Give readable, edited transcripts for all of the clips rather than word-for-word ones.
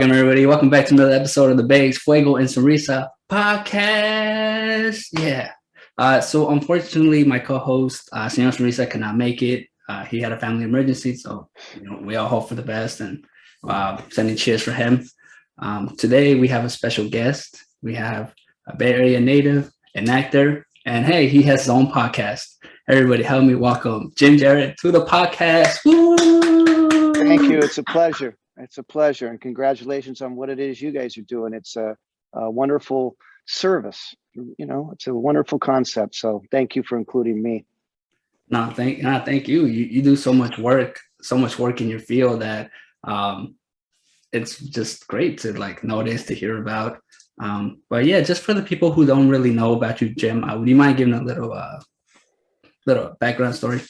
Welcome, everybody. Welcome back to another episode of the Bags, Fuego, and Sonrisa podcast. Yeah. So unfortunately, my co-host, Señor Sonrisa, cannot make it. He had a family emergency, so we all hope for the best and sending cheers for him. Today, we have a special guest. We have a Bay Area native, an actor, and hey, he has his own podcast. Everybody, help me welcome Jim Jarrett to the podcast. Woo! Thank you. It's a pleasure. It's a pleasure, and congratulations on what it is you guys are doing. It's a wonderful service. It's a wonderful concept. So thank you for including me. Thank you. You do so much work in your field that it's just great to notice, to hear about. But yeah, just for the people who don't really know about you, Jim, would you mind giving a little background story?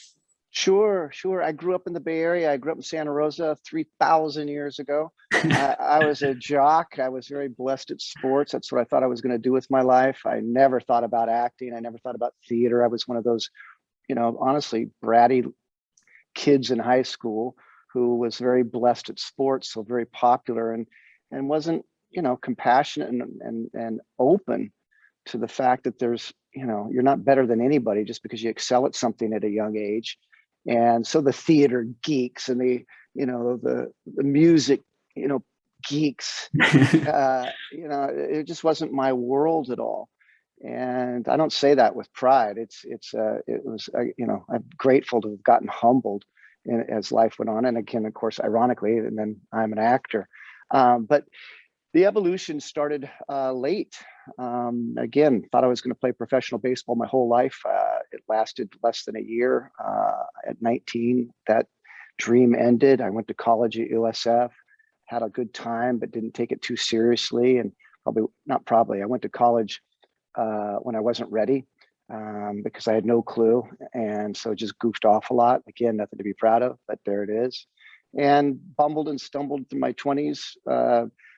Sure. I grew up in the Bay Area. I grew up in Santa Rosa 3,000 years ago. I was a jock. I was very blessed at sports. That's what I thought I was going to do with my life. I never thought about acting. I never thought about theater. I was one of those, honestly, bratty kids in high school who was very blessed at sports, so very popular and wasn't, compassionate and open to the fact that there's, you're not better than anybody just because you excel at something at a young age. And so the theater geeks and the music, geeks, it just wasn't my world at all. And I don't say that with pride. I'm grateful to have gotten humbled as life went on. And again, of course, ironically, and then I'm an actor. But the evolution started late. Again, thought I was going to play professional baseball my whole life. It lasted less than a year. At 19, that dream ended. I went to college at USF, had a good time, but didn't take it too seriously. And I went to college when I wasn't ready because I had no clue. And so just goofed off a lot. Again, nothing to be proud of, but there it is. And bumbled and stumbled through my 20s.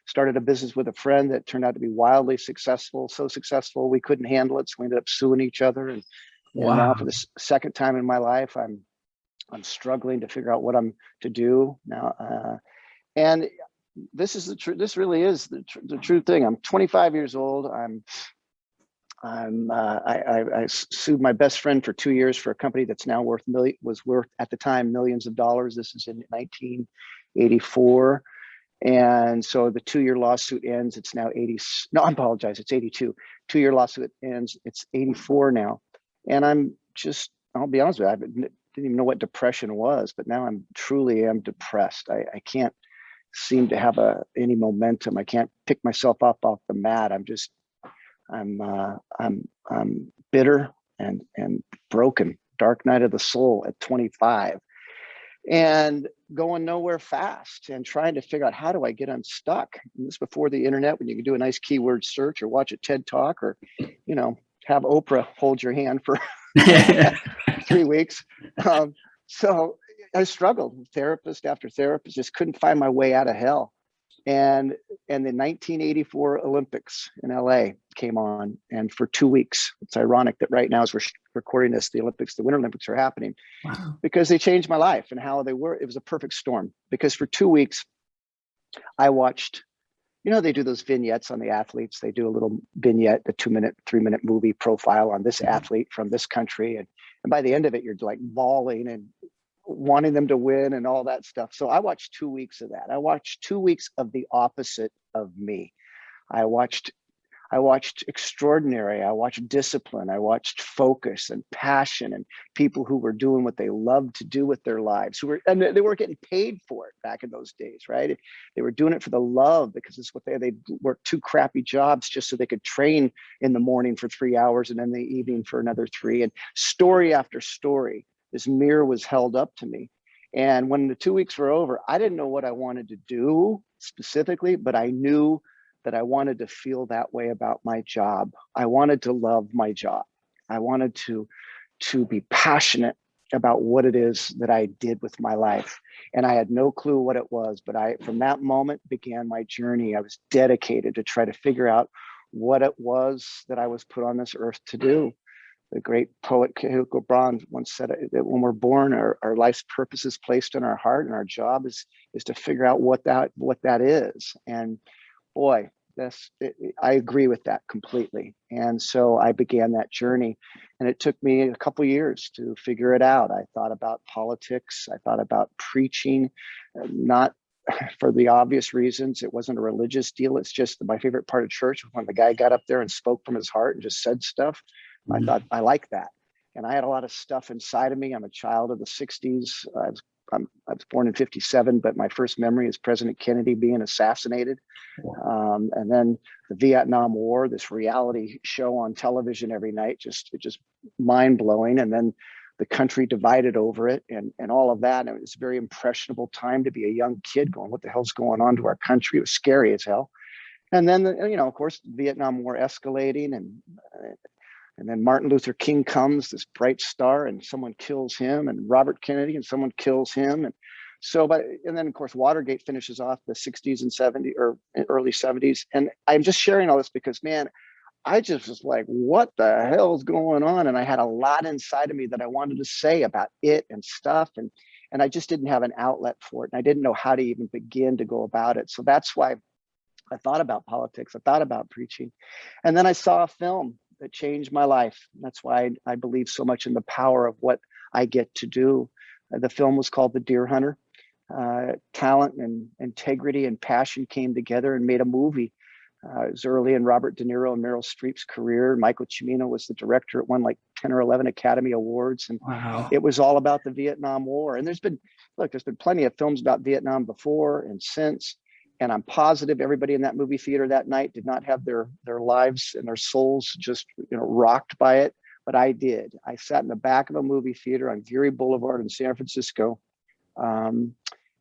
Started a business with a friend that turned out to be wildly successful, so successful we couldn't handle it, so we ended up suing each other. And now for the second time in my life, I'm struggling to figure out what I'm to do now. And this is the truth. This really is the true thing. I'm 25 years old. I sued my best friend for 2 years for a company that's now was worth at the time millions of dollars. This is in 1984. And so the 2-year lawsuit ends. It's now 80. No, I apologize. It's 82. 2-year lawsuit ends. It's 84 now. And I'll be honest with you, I didn't even know what depression was, but now I'm truly depressed. I can't seem to have any momentum. I can't pick myself up off the mat. I'm bitter and broken. Dark night of the soul at 25. And going nowhere fast and trying to figure out, how do I get unstuck? And this before the internet, when you can do a nice keyword search or watch a TED talk or, have Oprah hold your hand for 3 weeks. So I struggled, therapist after therapist, just couldn't find my way out of hell. And the 1984 Olympics in LA came on, and for 2 weeks, it's ironic that right now as we're recording this, the Winter Olympics are happening. Wow. Because they changed my life and how they were. It was a perfect storm, because for 2 weeks I watched, they do those vignettes on the athletes. They do a little vignette, the 2-minute, 3-minute movie profile on this athlete from this country. And by the end of it, you're like bawling and wanting them to win and all that stuff. So I watched 2 weeks of that. I watched 2 weeks of the opposite of me. I watched extraordinary. I watched discipline. I watched focus and passion and people who were doing what they loved to do with their lives, and they weren't getting paid for it back in those days, right? They were doing it for the love, because it's what they worked 2 crappy jobs just so they could train in the morning for 3 hours and then the evening for another 3. And story after story, this mirror was held up to me. And when the 2 weeks were over, I didn't know what I wanted to do specifically, but I knew that I wanted to feel that way about my job. I wanted to love my job. I wanted to be passionate about what it is that I did with my life. And I had no clue what it was, but from that moment began my journey. I was dedicated to try to figure out what it was that I was put on this earth to do. the great poet Hugo Braun once said that when we're born, our life's purpose is placed in our heart, and our job is to figure out what that is. And boy, I agree with that completely. And so I began that journey, and it took me a couple years to figure it out. I thought about politics. I thought about preaching, not for the obvious reasons. It wasn't a religious deal. It's just my favorite part of church when the guy got up there and spoke from his heart and just said stuff. I thought, I like that. And I had a lot of stuff inside of me. I'm a child of the 60s. I was born in 57, but my first memory is President Kennedy being assassinated. And then the Vietnam War, this reality show on television every night, just mind blowing. And then the country divided over it and all of that. And it was a very impressionable time to be a young kid going, what the hell's going on to our country? It was scary as hell. And then, of course, the Vietnam War escalating, and then Martin Luther King comes, this bright star, and someone kills him, and Robert Kennedy, and someone kills him. And then of course, Watergate finishes off the 60s and 70s or early 70s. And I'm just sharing all this because, man, I just was like, what the hell's going on? And I had a lot inside of me that I wanted to say about it and stuff. And I just didn't have an outlet for it. And I didn't know how to even begin to go about it. So that's why I thought about politics. I thought about preaching. And then I saw a film that changed my life. That's why I believe so much in the power of what I get to do. The film was called The Deer Hunter. Talent and integrity and passion came together and made a movie. It was early in Robert De Niro and Meryl Streep's career. Michael Cimino was the director. It won like 10 or 11 Academy Awards. And Wow. It was all about the Vietnam War. And there's been plenty of films about Vietnam before and since. And I'm positive everybody in that movie theater that night did not have their lives and their souls just rocked by it. But I did. I sat in the back of a movie theater on Geary Boulevard in San Francisco. And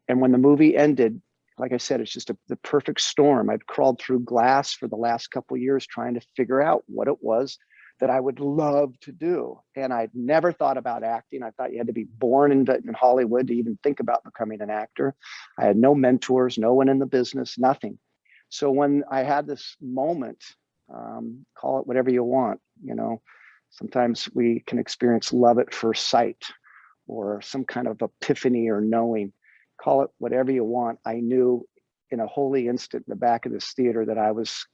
when the movie ended, like I said, it's just the perfect storm. I'd crawled through glass for the last couple of years trying to figure out what it was that I would love to do. And I'd never thought about acting. I thought you had to be born in Hollywood to even think about becoming an actor. I had no mentors, no one in the business, nothing. So when I had this moment, call it whatever you want, sometimes we can experience love at first sight or some kind of epiphany or knowing, call it whatever you want. I knew in a holy instant in the back of this theater that I was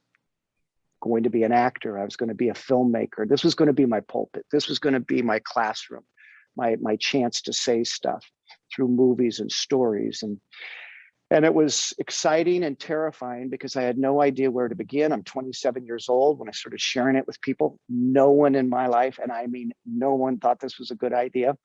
going to be an actor. I was going to be a filmmaker. This was going to be my pulpit. This was going to be my classroom, my chance to say stuff through movies and stories. And it was exciting and terrifying because I had no idea where to begin. I'm 27 years old when I started sharing it with people. No one in my life, and I mean no one, thought this was a good idea.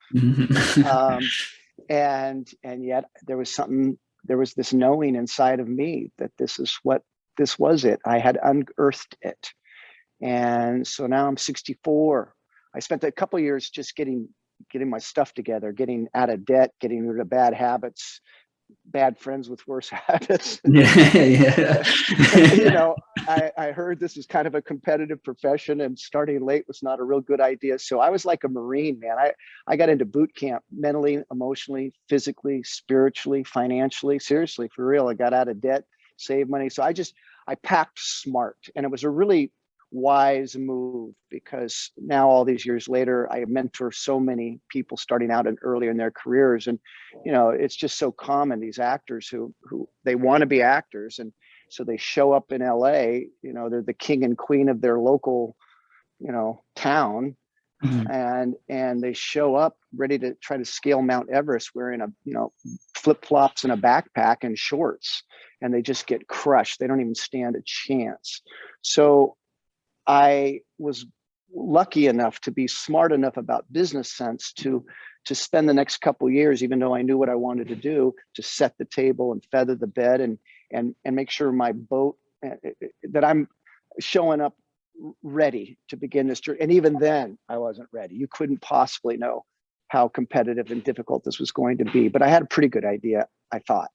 And yet there was this knowing inside of me that this was it. I had unearthed it. And so now I'm 64. I spent a couple of years just getting my stuff together, getting out of debt, getting rid of bad habits, bad friends with worse habits. Yeah. I heard this is kind of a competitive profession and starting late was not a real good idea. So I was like a Marine, man. I got into boot camp mentally, emotionally, physically, spiritually, financially, seriously, for real. I got out of debt, saved money. So I packed smart, and it was a really wise move because now all these years later, I mentor so many people starting out and earlier in their careers. And, it's just so common, these actors who they want to be actors. And so they show up in LA, they're the king and queen of their local, town. Mm-hmm. And they show up ready to try to scale Mount Everest wearing flip-flops and a backpack and shorts, and they just get crushed. They don't even stand a chance. So I was lucky enough to be smart enough about business sense to spend the next couple of years, even though I knew what I wanted to do, to set the table and feather the bed and make sure my boat, that I'm showing up ready to begin this journey. And even then I wasn't ready. You couldn't possibly know how competitive and difficult this was going to be, but I had a pretty good idea, I thought.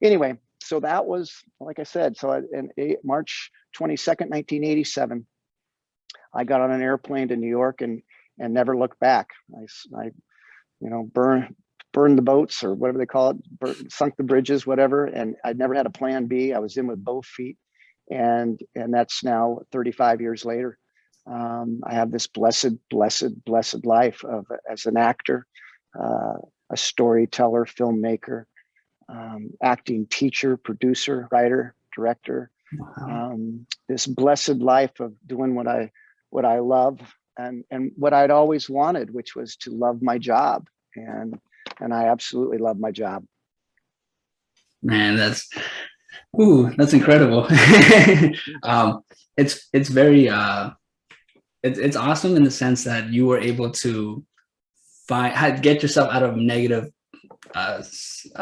Anyway, so that was, like I said, so in March 22nd, 1987, I got on an airplane to New York and never looked back. I burned the boats or whatever they call it, sunk the bridges, whatever. And I'd never had a plan B. I was in with both feet. And that's now 35 years later. I have this blessed life of as an actor, a storyteller, filmmaker, acting teacher, producer, writer, director. Wow. This blessed life of doing what I love and what I'd always wanted, which was to love my job. And I absolutely love my job. Man, that's incredible. It's very it's awesome in the sense that you were able to get yourself out of negative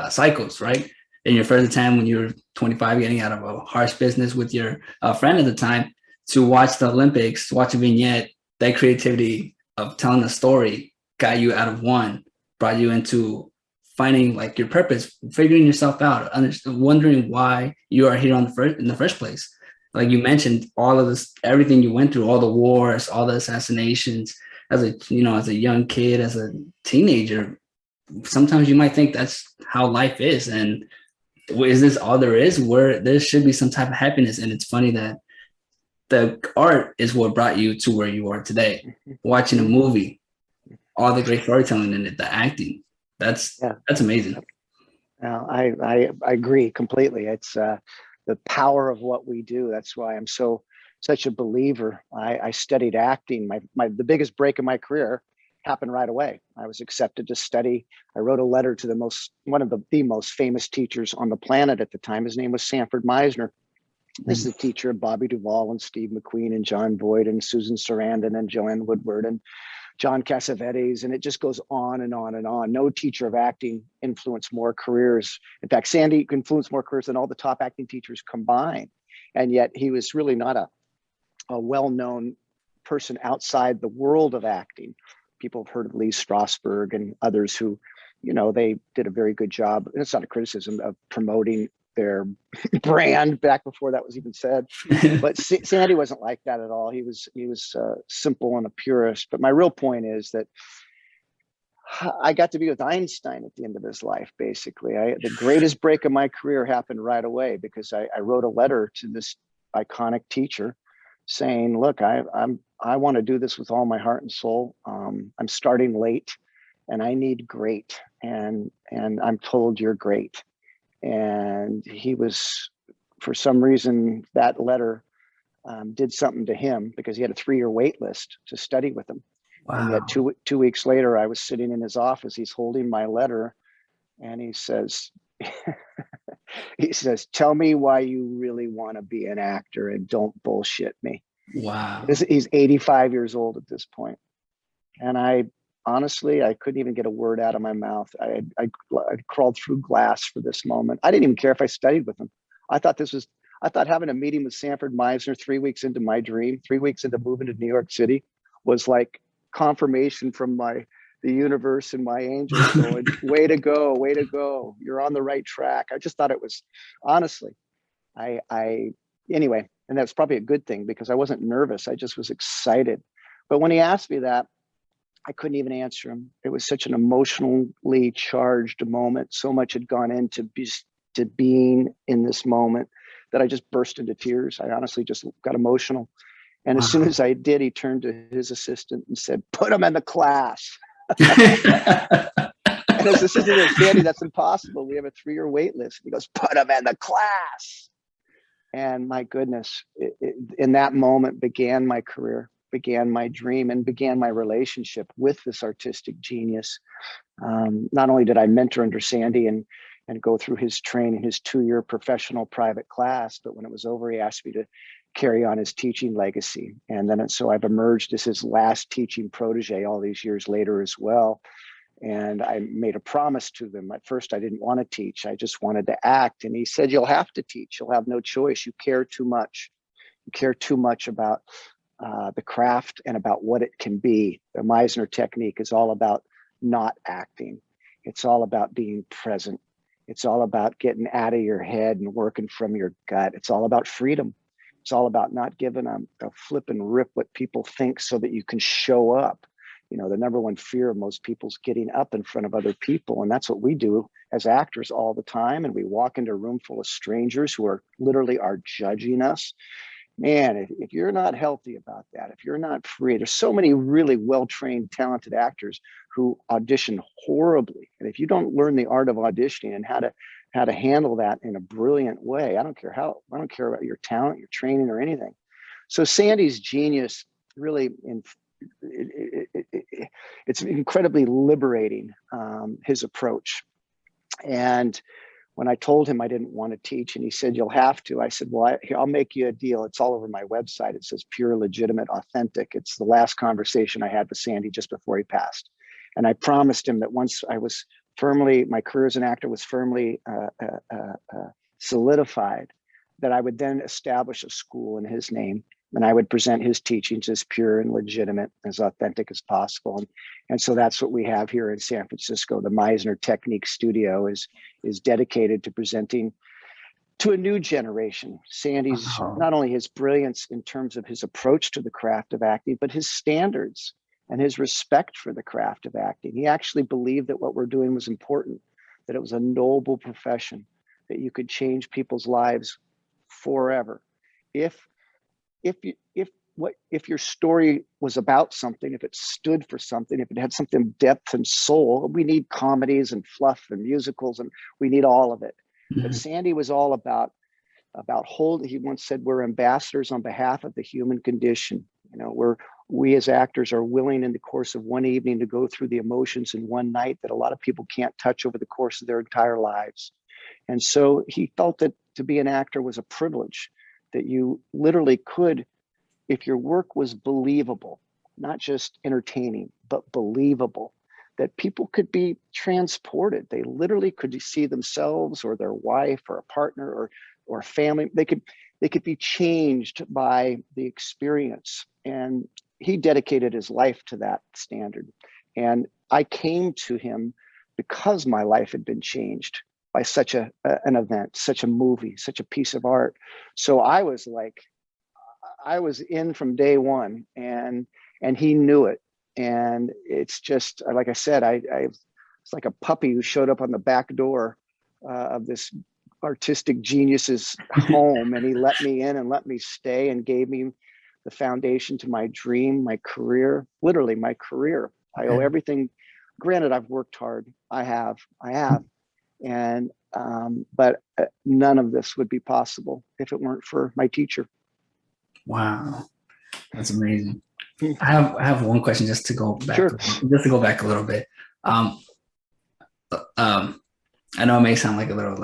cycles, right? In your first attempt when you were 25, getting out of a harsh business with your friend at the time, to watch the Olympics, watch a vignette, that creativity of telling a story got you out of one, brought you into finding like your purpose, figuring yourself out, wondering why you are here in the first place. Like you mentioned, all of this, everything you went through, all the wars, all the assassinations, as a young kid, as a teenager, sometimes you might think that's how life is. And is this all there is? Where there should be some type of happiness. And it's funny that the art is what brought you to where you are today. Watching a movie, all the great storytelling in it, the acting, that's amazing. I agree completely. It's the power of what we do. That's why I'm such a believer. I studied acting. The biggest break in my career happened right away. I was accepted to study. I wrote a letter to one of the most famous teachers on the planet at the time. His name was Sanford Meisner. This is the teacher of Bobby Duvall and Steve McQueen and John Boyd and Susan Sarandon and Joanne Woodward and John Cassavetes, and it just goes on and on and on. No teacher of acting influenced more careers. In fact, Sandy influenced more careers than all the top acting teachers combined. And yet he was really not a well-known person outside the world of acting. People have heard of Lee Strasberg and others who, they did a very good job. And it's not a criticism of promoting their brand back before that was even said. But Sandy wasn't like that at all. He was simple and a purist. But my real point is that I got to be with Einstein at the end of his life, basically. The greatest break of my career happened right away because I wrote a letter to this iconic teacher saying, look, I want to do this with all my heart and soul. I'm starting late and I need great. And I'm told you're great. And he was, for some reason, that letter did something to him because he had a 3-year wait list to study with him. Wow. And yet 2 weeks later, I was sitting in his office. He's holding my letter and he says, tell me why you really want to be an actor and don't bullshit me. Wow. He's 85 years old at this point. And honestly, I couldn't even get a word out of my mouth. I crawled through glass for this moment. I didn't even care if I studied with him. I thought having a meeting with Sanford Meisner 3 weeks into my dream, 3 weeks into moving to New York City, was like confirmation from the universe and my angels going, way to go. You're on the right track. I just thought it was, honestly, anyway, and that's probably a good thing because I wasn't nervous. I just was excited. But when he asked me that, I couldn't even answer him. It was such an emotionally charged moment. So much had gone into being in this moment that I just burst into tears. I honestly just got emotional. And as soon as I did, he turned to his assistant and said, put him in the class. And his assistant said, Sandy, that's impossible. We have a 3-year wait list. He goes, put him in the class. And my goodness, in that moment began my career, began my dream, and began my relationship with this artistic genius. Not only did I mentor under Sandy and go through his training, his 2-year professional private class, but when it was over, he asked me to carry on his teaching legacy. And then so I've emerged as his last teaching protege all these years later as well. And I made a promise to them. At first, I didn't want to teach. I just wanted to act. And he said, you'll have to teach. You'll have no choice. You care too much. You care too much about the craft and about what it can be. The Meisner technique is all about not acting. It's all about being present. It's all about getting out of your head and working from your gut. It's all about freedom. It's all about not giving a flip and rip what people think so that you can show up. The number one fear of most people is getting up in front of other people. And that's what we do as actors all the time. And we walk into a room full of strangers who are judging us. man, if you're not healthy about that, if you're not free, there's so many really well-trained, talented actors who audition horribly. And if you don't learn the art of auditioning and how to handle that in a brilliant way, I don't care about your talent, your training, or anything. So Sandy's genius really, it's incredibly liberating, his approach. And when I told him I didn't want to teach, and he said, "You'll have to," I said, "Well, I'll make you a deal. It's all over my website. It says pure, legitimate, authentic. It's the last conversation I had with Sandy just before he passed. And I promised him that once my career as an actor was firmly solidified, that I would then establish a school in his name, and I would present his teachings as pure and legitimate, as authentic as possible." And so that's what we have here in San Francisco. The Meisner Technique Studio is dedicated to presenting to a new generation Sandy's, not only his brilliance in terms of his approach to the craft of acting, but his standards and his respect for the craft of acting. He actually believed that what we're doing was important, that it was a noble profession, that you could change people's lives forever. If your story was about something, if it stood for something, if it had something depth and soul, we need comedies and fluff and musicals, and we need all of it. But Sandy was all about he once said, "We're ambassadors on behalf of the human condition." You know, we as actors are willing in the course of one evening to go through the emotions in one night that a lot of people can't touch over the course of their entire lives. And so he felt that to be an actor was a privilege, that you literally could, if your work was believable, not just entertaining, but believable, that people could be transported. They literally could see themselves or their wife or a partner or family. They could be changed by the experience. And he dedicated his life to that standard. And I came to him because my life had been changed by such an event, such a movie, such a piece of art. So I was in from day one, and he knew it. And it's just, like I said, it's like a puppy who showed up on the back door of this artistic genius's home, and he let me in and let me stay and gave me the foundation to my dream, my career, literally my career. I owe everything. Granted, I've worked hard. I have. And but none of this would be possible if it weren't for my teacher. Wow, that's amazing. I have one question just to go back. Sure. Just to go back a little bit. I know it may sound like a little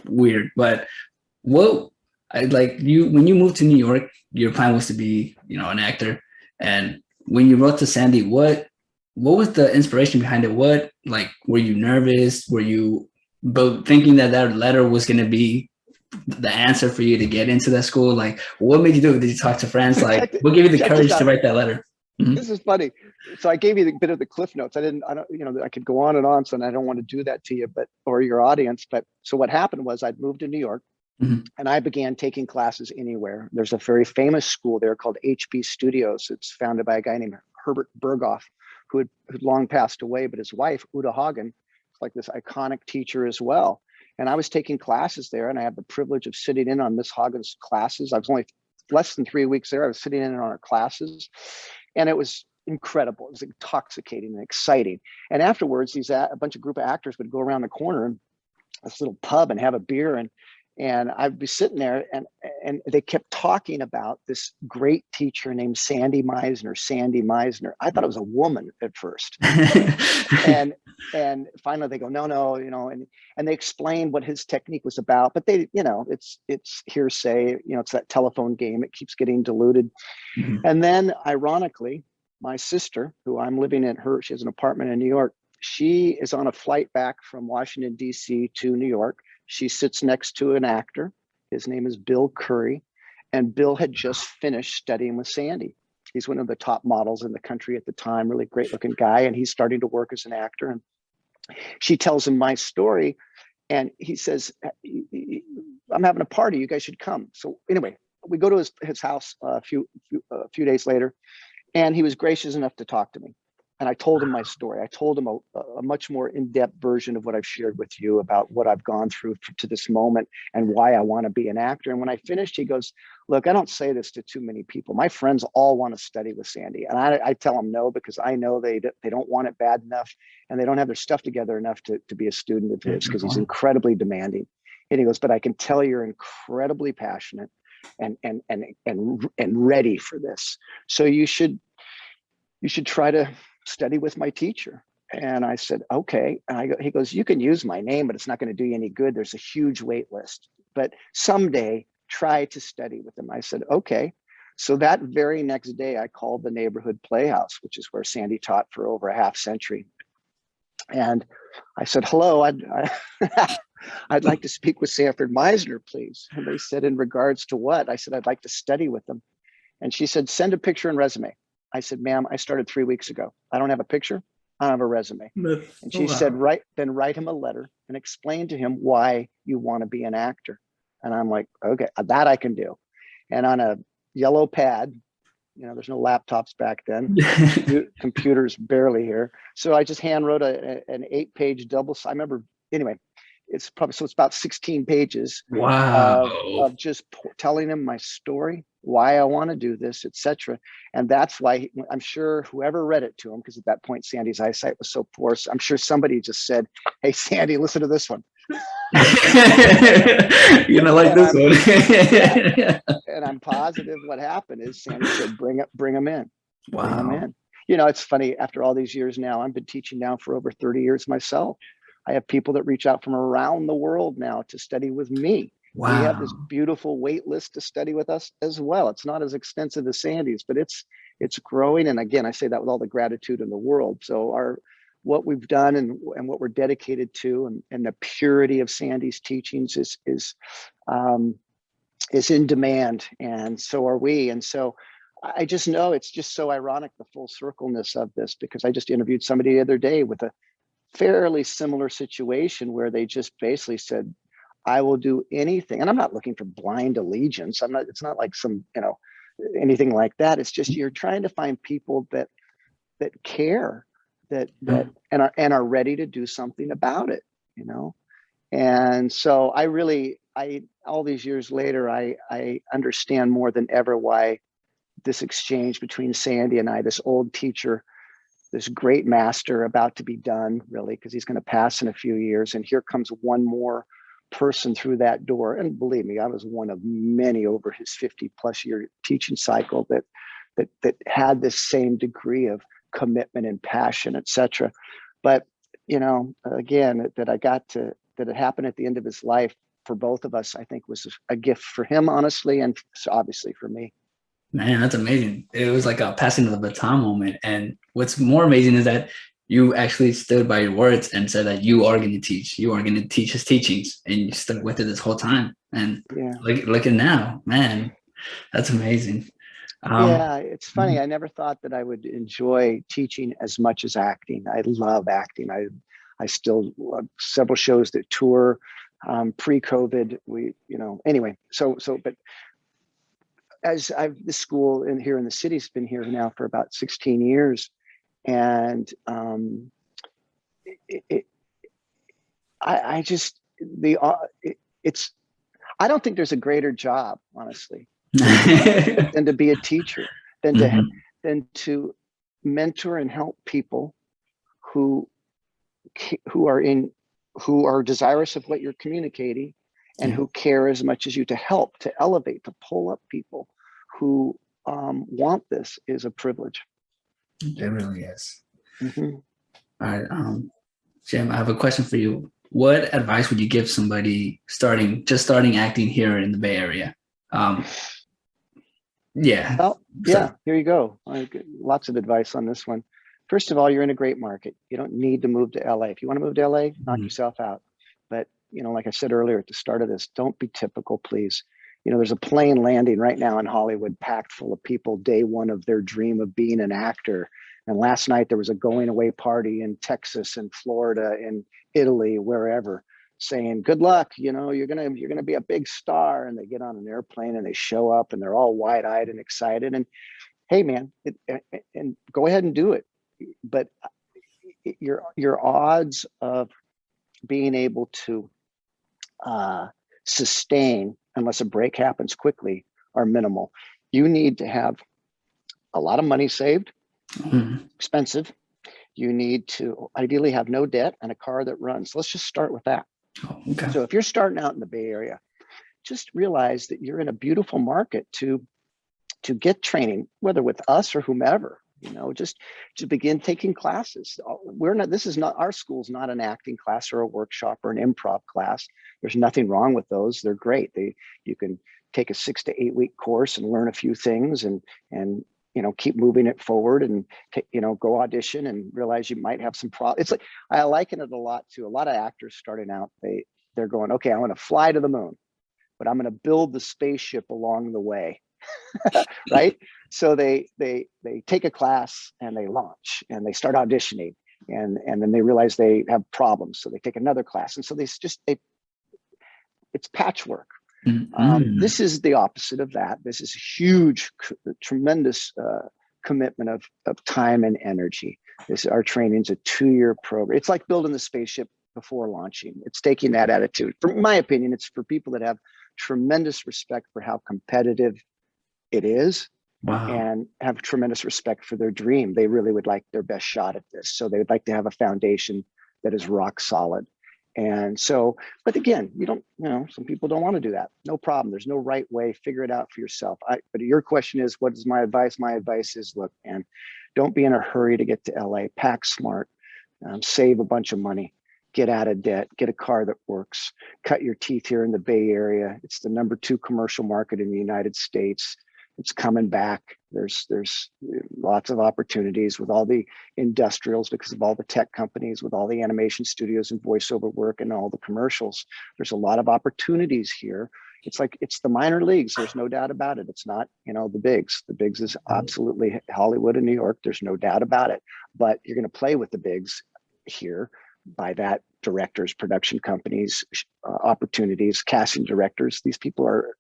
weird, but when you moved to New York, your plan was to be, an actor. And when you wrote to Sandy, what was the inspiration behind it? Were you nervous? Were you thinking that letter was going to be the answer for you to get into that school? Like, what made you do it? Did you talk to friends? Like, what gave you the courage to write that letter? Mm-hmm. This is funny. So I gave you a bit of the cliff notes. I could go on and on, so I don't want to do that to you, or your audience. But so what happened was I'd moved to New York, and I began taking classes anywhere. There's a very famous school there called HB Studios. It's founded by a guy named Herbert Berghoff, who had long passed away, but his wife, Uta Hagen, is like this iconic teacher as well. And I was taking classes there, and I had the privilege of sitting in on Miss Hagen's classes. I was only less than 3 weeks there. I was sitting in on her classes, and it was incredible. It was intoxicating and exciting. And afterwards, a group of actors would go around the corner in this little pub and have a beer, and I'd be sitting there, and they kept talking about this great teacher named Sandy Meisner. I thought it was a woman at first. and finally they go, no, and they explained what his technique was about, but they, it's hearsay, it's that telephone game. It keeps getting diluted. Mm-hmm. And then ironically, my sister, who I'm living in she has an apartment in New York. She is on a flight back from Washington, D.C. to New York. She sits next to an actor. His name is Bill Curry. And Bill had just finished studying with Sandy. He's one of the top models in the country at the time, really great looking guy. And he's starting to work as an actor. And she tells him my story. And he says, "I'm having a party. You guys should come." So anyway, we go to his house a few days later. And he was gracious enough to talk to me. And I told him my story. I told him a much more in-depth version of what I've shared with you about what I've gone through to this moment and why I want to be an actor. And when I finished, he goes, look, I don't say this to too many people. My friends all want to study with Sandy. And I tell them no, because I know they don't want it bad enough, and they don't have their stuff together enough to be a student of his, because he's incredibly demanding. And he goes, but I can tell you're incredibly passionate and ready for this. So you should try to study with my teacher. And I said, okay. And he goes, you can use my name, but it's not going to do you any good. There's a huge wait list, but someday try to study with him. I said, okay. So that very next day, I called the neighborhood playhouse, which is where Sandy taught for over a half century. And I said, hello, I'd like to speak with Sanford Meisner, please. And they said, in regards to what? I said, I'd like to study with them. And she said, send a picture and resume. I said, ma'am, I started 3 weeks ago. I don't have a picture. I don't have a resume. And she said, write him a letter and explain to him why you want to be an actor. And I'm like, okay, that I can do. And on a yellow pad, there's no laptops back then. Computers barely here. So I just hand wrote an 8-page double. I remember, anyway, it's about 16 pages. Wow. Of just telling him my story, why I want to do this, etc. And that's why I'm sure whoever read it to him, because at that point Sandy's eyesight was so poor, so I'm sure somebody just said, hey Sandy, listen to this one. You're gonna like this one. Yeah. And I'm positive what happened is Sandy said, bring him in. Wow. Bring him in. It's funny, after all these years now, I've been teaching now for over 30 years myself. I have people that reach out from around the world now to study with me. Wow. We have this beautiful wait list to study with us as well. It's not as extensive as Sandy's, but it's growing. And again, I say that with all the gratitude in the world. So what we've done and what we're dedicated to, and the purity of Sandy's teachings is in demand, and so are we. And so I just know it's just so ironic, the full circleness of this, because I just interviewed somebody the other day with a fairly similar situation where they just basically said, I will do anything. And I'm not looking for blind allegiance. It's not like some, anything like that. It's just, you're trying to find people that care, that and are ready to do something about it, And so all these years later, I understand more than ever why this exchange between Sandy and I, this old teacher, this great master about to be done, really, because he's going to pass in a few years. And here comes one more person through that door. And believe me, I was one of many over his 50+ year teaching cycle that had this same degree of commitment and passion, etc. But, again, that it happened at the end of his life for both of us, I think was a gift for him, honestly, and obviously for me. Man, that's amazing. It was like a passing of the baton moment. And what's more amazing is that you actually stood by your words and said that you are going to teach. You are going to teach his teachings, and you stuck with it this whole time. And look at now, man, that's amazing. Yeah, it's funny. I never thought that I would enjoy teaching as much as acting. I love acting. I still love several shows that tour. Pre-COVID, anyway. But as this school here in the city's been here now for about 16 years, and I don't think there's a greater job, honestly, than to be a teacher, than to mentor and help people who are desirous of what you're communicating, and who care as much as you, to help, to elevate, to pull up people who want this, is a privilege. It really is. Mm-hmm. All right, Jim, I have a question for you. What advice would you give somebody just starting acting here in the Bay Area? Here you go. Lots of advice on this one. First of all, you're in a great market. You don't need to move to LA. If you want to move to LA, knock yourself out. But like I said earlier at the start of this, don't be typical, please. There's a plane landing right now in Hollywood, packed full of people, day one of their dream of being an actor. And last night there was a going away party in Texas and Florida and Italy, wherever, saying, good luck, you're gonna be a big star. And they get on an airplane and they show up and they're all wide-eyed and excited. And hey, man, and go ahead and do it. but your odds of being able to sustain, unless a break happens quickly, are minimal. You need to have a lot of money saved, expensive. You need to ideally have no debt and a car that runs. Let's just start with that. Oh, okay. So if you're starting out in the Bay Area, just realize that you're in a beautiful market to get training, whether with us or whomever. Just to begin taking classes. Our school's not an acting class or a workshop or an improv class. There's nothing wrong with those. They're great. You can take a 6 to 8 week course and learn a few things and keep moving it forward and go audition and realize you might have some problems. It's like, I liken it a lot to a lot of actors starting out. They're going, okay, I'm going to fly to the moon, but I'm going to build the spaceship along the way. Right? So they take a class and they launch and they start auditioning and then they realize they have problems. So they take another class. And so it's patchwork. This is the opposite of that. This is a huge, tremendous commitment of time and energy. Our training's a 2-year program. It's like building the spaceship before launching. It's taking that attitude. From my opinion, it's for people that have tremendous respect for how competitive it is. Wow. And have tremendous respect for their dream. They really would like their best shot at this. So they would like to have a foundation that is rock solid. And so, but again, some people don't want to do that. No problem. There's no right way. Figure it out for yourself. But your question is, what is my advice? My advice is, look, man, don't be in a hurry to get to LA. Pack smart, save a bunch of money, get out of debt, get a car that works, cut your teeth here in the Bay Area. It's the #2 commercial market in the United States. It's coming back. There's lots of opportunities with all the industrials because of all the tech companies, with all the animation studios and voiceover work and all the commercials. There's a lot of opportunities here. It's the minor leagues. There's no doubt about it. It's not, the bigs. The bigs is absolutely Hollywood and New York. There's no doubt about it. But you're going to play with the bigs here. By that, directors, production companies, opportunities, casting directors. These people are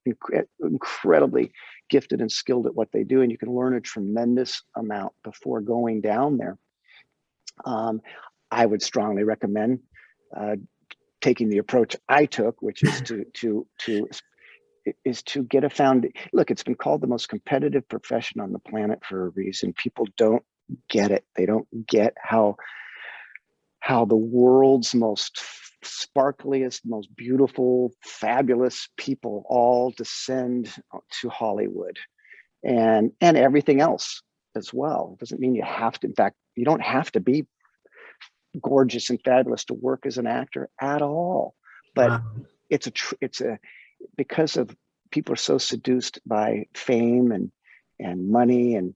incredibly gifted and skilled at what they do, and you can learn a tremendous amount before going down there. I would strongly recommend taking the approach I took, which is to get a foundation. Look, it's been called the most competitive profession on the planet for a reason. People don't get it. They don't get how the world's most sparkliest, most beautiful, fabulous people all descend to Hollywood and everything else as well. It doesn't mean you have to. In fact, you don't have to be gorgeous and fabulous to work as an actor at all. But wow. it's because of people are so seduced by fame and money and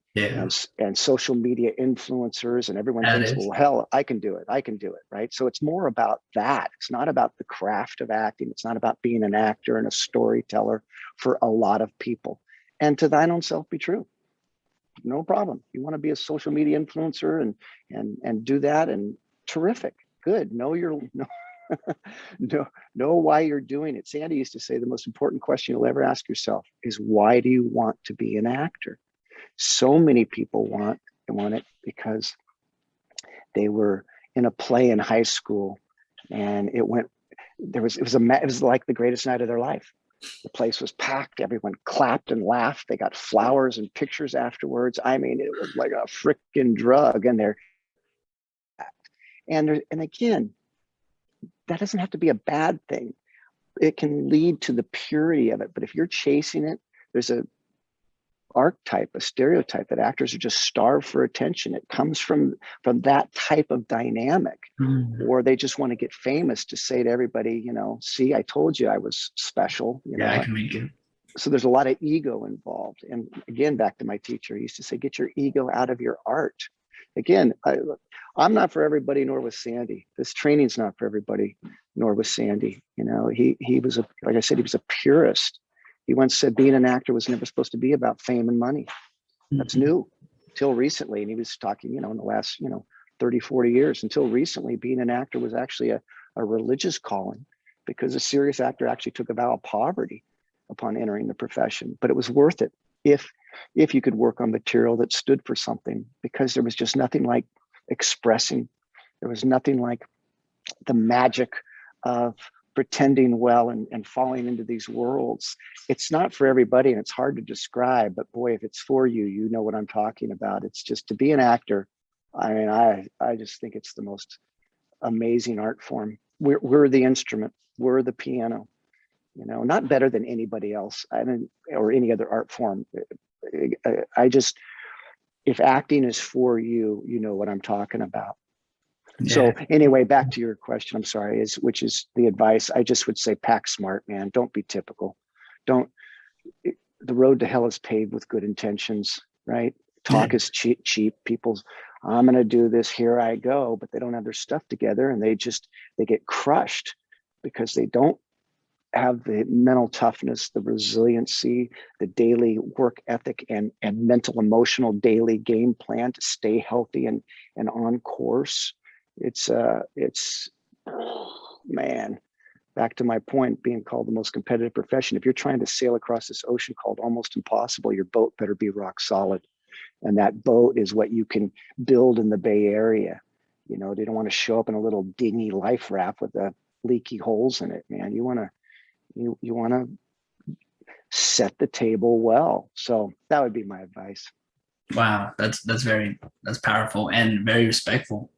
social media influencers, and everyone thinks, well, hell, I can do it, right? So it's more about that. It's not about the craft of acting. It's not about being an actor and a storyteller for a lot of people. And to thine own self be true. No problem. You want to be a social media influencer and do that, and terrific, good. Know why you're doing it. Sandy used to say the most important question you'll ever ask yourself is, why do you want to be an actor? So many people want it because they were in a play in high school and it was like the greatest night of their life. The place was packed. Everyone clapped and laughed. They got flowers and pictures afterwards. I mean, it was like a freaking drug. And again, that doesn't have to be a bad thing. It can lead to the purity of it. But if you're chasing it, there's a archetype, a stereotype that actors are just starved for attention. It comes from that type of dynamic, or they just want to get famous to say to everybody, see, I told you I was special. I can make it. So there's a lot of ego involved. And again, back to my teacher, he used to say, get your ego out of your art. Again, I'm not for everybody, nor was Sandy. This training's not for everybody, nor was Sandy. He was like I said, he was a purist. He once said being an actor was never supposed to be about fame and money. That's new till recently. And he was talking, in the last, 30, 40 years, until recently, being an actor was actually a religious calling, because a serious actor actually took a vow of poverty upon entering the profession. But it was worth it if you could work on material that stood for something, because there was just nothing like expressing. There was nothing like the magic of pretending well and falling into these worlds. It's not for everybody, and it's hard to describe, but boy, if it's for you, you know what I'm talking about. It's just, to be an actor, I mean, I just think it's the most amazing art form. We're the instrument, we're the piano, you know, not better than anybody else, I mean, or any other art form. I just, if acting is for you, you know what I'm talking about. Yeah. So anyway, back to your question, I'm sorry, which is the advice. I just would say, pack smart, man. Don't be typical. The road to hell is paved with good intentions, right? Talk is cheap. People's, I'm going to do this, here I go, but they don't have their stuff together, and they get crushed because they don't have the mental toughness, the resiliency, the daily work ethic, and mental, emotional daily game plan to stay healthy and on course. It's man, back to my point, being called the most competitive profession. If you're trying to sail across this ocean called almost impossible, your boat better be rock solid. And that boat is what you can build in the Bay Area. You know, they don't want to show up in a little dingy life raft with leaky holes in it, man. You want to set the table well. So that would be my advice. Wow, that's powerful and very respectful.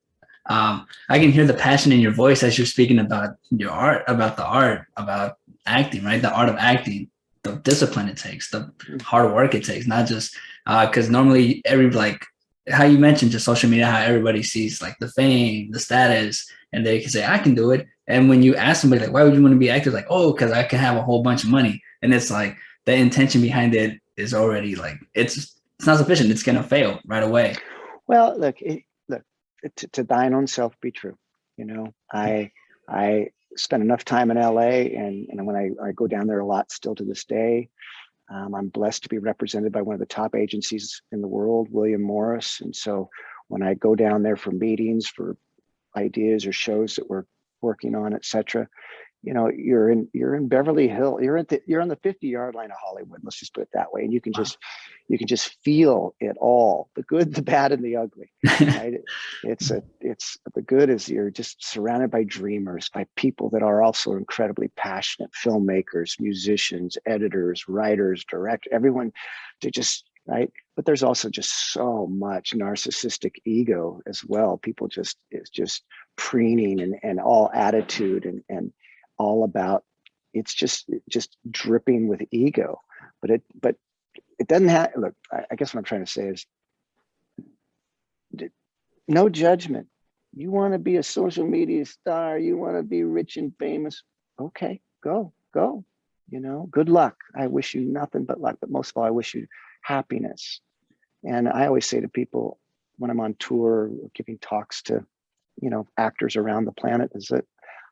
I can hear the passion in your voice as you're speaking about your art, about the art, about acting, right? The art of acting, the discipline it takes, the hard work it takes, not just because normally like how you mentioned just social media, how everybody sees like the fame, the status, and they can say, I can do it. And when you ask somebody like, why would you want to be actor? Like, oh, because I can have a whole bunch of money. And it's like the intention behind it is already like, it's not sufficient. It's going to fail right away. Well, look, to thine own self be true. You know, I spent enough time in LA, and when I go down there a lot still to this day. I'm blessed to be represented by one of the top agencies in the world, William Morris. And so when I go down there for meetings, for ideas or shows that we're working on, et cetera, you know, you're in Beverly Hills, you're on the 50-yard line of Hollywood. Let's just put it that way. And you can just feel it all, the good, the bad, and the ugly. Right? It's the good is you're just surrounded by dreamers, by people that are also incredibly passionate, filmmakers, musicians, editors, writers, directors, everyone to just, right? But there's also just so much narcissistic ego as well. People just preening and all attitude and all about, it's just dripping with ego. But it doesn't have, look, I guess what I'm trying to say is no judgment. You want to be a social media star, you want to be rich and famous, okay, go, you know, good luck. I wish you nothing but luck, but most of all, I wish you happiness. And I always say to people when I'm on tour, giving talks to, you know, actors around the planet, is that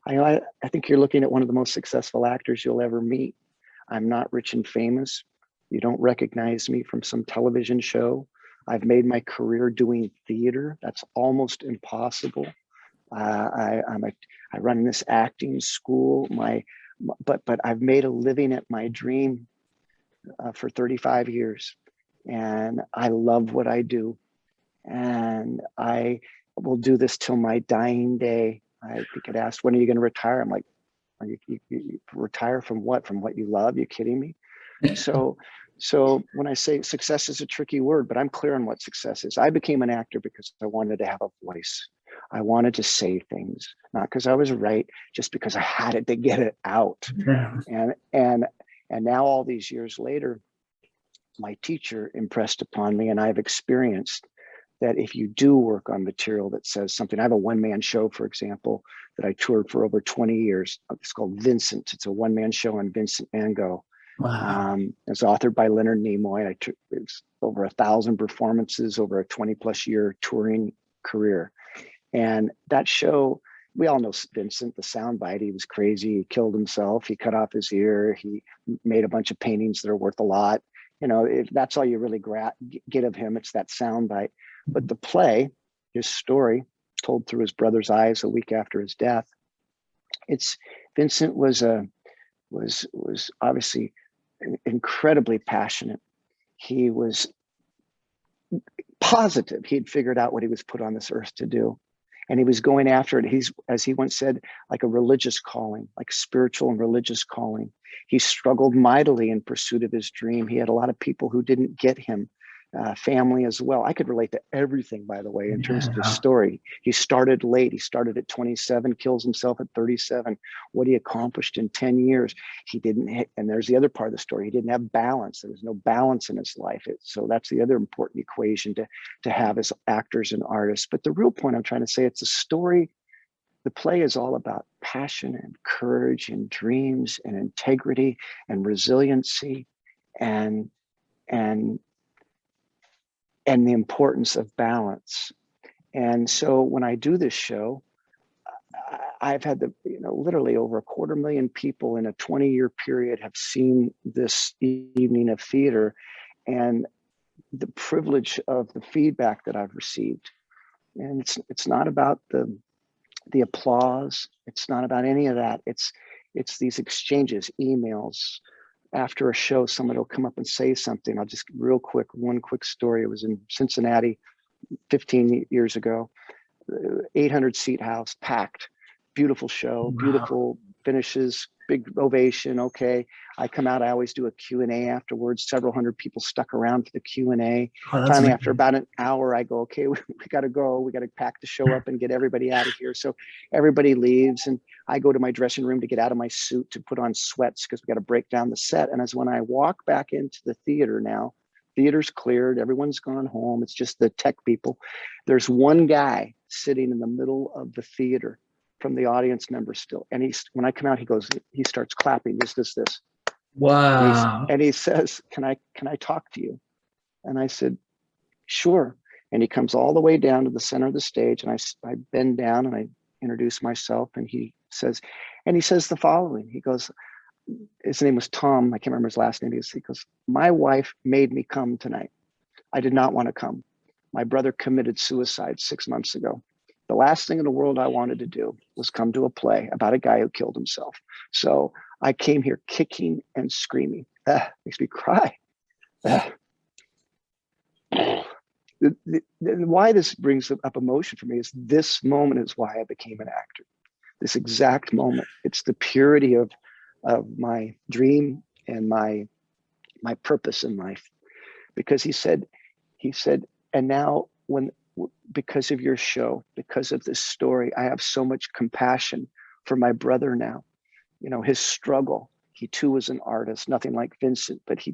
I think you're looking at one of the most successful actors you'll ever meet. I'm not rich and famous. You don't recognize me from some television show. I've made my career doing theater. That's almost impossible. I run this acting school. But I've made a living at my dream for 35 years, and I love what I do, and I will do this till my dying day. I get asked, when are you going to retire? I'm like, are you retire from what? From what you love? You kidding me? So when I say success is a tricky word, but I'm clear on what success is. I became an actor because I wanted to have a voice. I wanted to say things, not because I was right, just because I had it to get it out. Yeah. And now all these years later, my teacher impressed upon me, and I've experienced that if you do work on material that says something, I have a one-man show, for example, that I toured for over 20 years. It's called Vincent. It's a one-man show on Vincent Van Gogh. Wow. It's authored by Leonard Nimoy. It's over 1,000 performances over a 20+ year touring career. And that show, we all know Vincent, the soundbite. He was crazy. He killed himself. He cut off his ear. He made a bunch of paintings that are worth a lot. You know, if that's all you really get of him, it's that soundbite. But the play, his story, told through his brother's eyes a week after his death. Vincent was obviously incredibly passionate. He was positive he'd figured out what he was put on this earth to do. And he was going after it. He's, as he once said, like a religious calling, like spiritual and religious calling. He struggled mightily in pursuit of his dream. He had a lot of people who didn't get him, family as well. I could relate to everything, by the way, in terms of his story. He started late. He started at 27, kills himself at 37. What he accomplished in 10 years, he didn't hit. And there's the other part of the story. He didn't have balance. There was no balance in his life. So that's the other important equation to have as actors and artists. But the real point I'm trying to say, it's a story. The play is all about passion and courage and dreams and integrity and resiliency and the importance of balance. And so when I do this show, I've had literally over 250,000 people in a 20-year period have seen this evening of theater, and the privilege of the feedback that I've received. And it's not about the applause. It's not about any of that. It's these exchanges, emails. After a show, somebody will come up and say something. I'll just one quick story. It was in Cincinnati 15 years ago, 800 seat house, packed, beautiful show, beautiful finishes, big ovation. Okay. I come out, I always do a Q&A afterwards. Several hundred people stuck around for the Q&A. Finally, after about an hour, I go, okay, we got to go. We got to pack the show up and get everybody out of here. So everybody leaves, and I go to my dressing room to get out of my suit to put on sweats because we got to break down the set. And as when I walk back into the theater now, theater's cleared, everyone's gone home. It's just the tech people. There's one guy sitting in the middle of the theater from the audience members still. And when I come out, he starts clapping, this. Wow. And he says, can I talk to you? And I said, sure. And he comes all the way down to the center of the stage, and I bend down and I introduce myself, and he says the following. He goes, his name was Tom. I can't remember his last name. He goes, my wife made me come tonight. I did not want to come. My brother committed suicide 6 months ago. The last thing in the world I wanted to do was come to a play about a guy who killed himself. So I came here kicking and screaming. Makes me cry. Why this brings up emotion for me is this moment is why I became an actor. This exact moment. It's the purity of my dream and my purpose in life. Because he said, and now because of your show, because of this story, I have so much compassion for my brother now. His struggle. He too was an artist, nothing like Vincent, but he